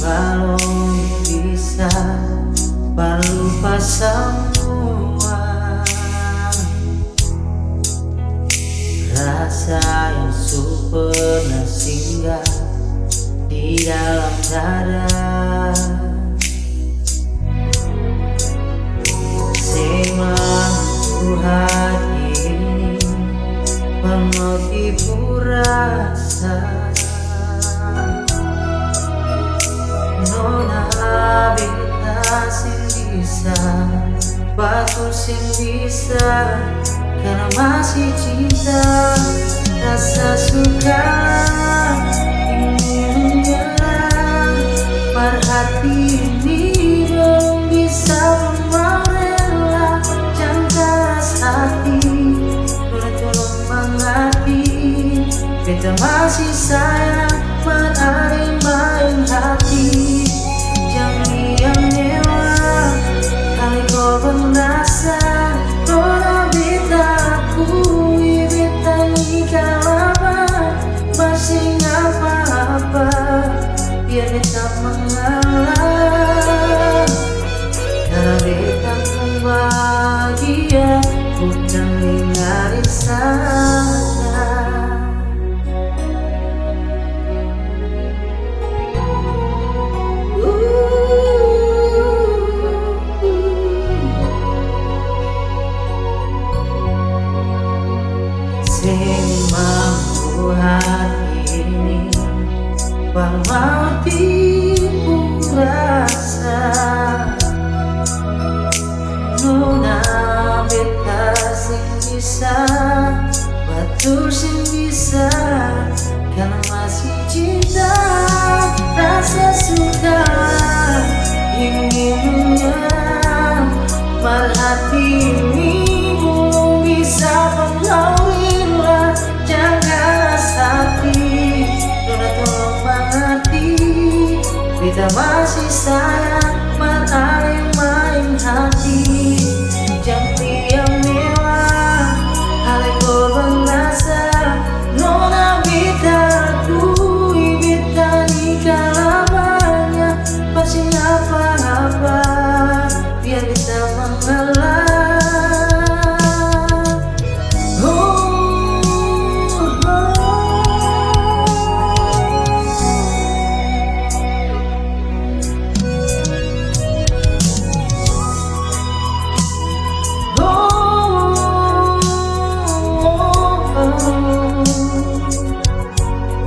Walau bisa lupa semua rasa yang pernah singgah di dalam dada. Semampu hati ini penuh tipu rasa. Nona beta sing bisa, batu sing bisa, karena masih cinta. Rasa suka ingin menyerah, perhati ini belum bisa merela. Jangan keras hati, tolong mengerti, beta masih sayang main hati. Jangan yang mewah, kali kau merasa nona beta akui, beta nikah lama masih apa-apa, biar beta mengalah. Karena beta pun bahagia, bukan tinggal di sana. Semampu hati ini bang mau tipu rasa. Nona beta sing bisa, batu sing bisa, karena masih cinta. Rasa suka ingin menyerah, hati ini belum bisa mengawilah. Jangan keras hati, nona tolong mengerti, beta masih sayang main hati.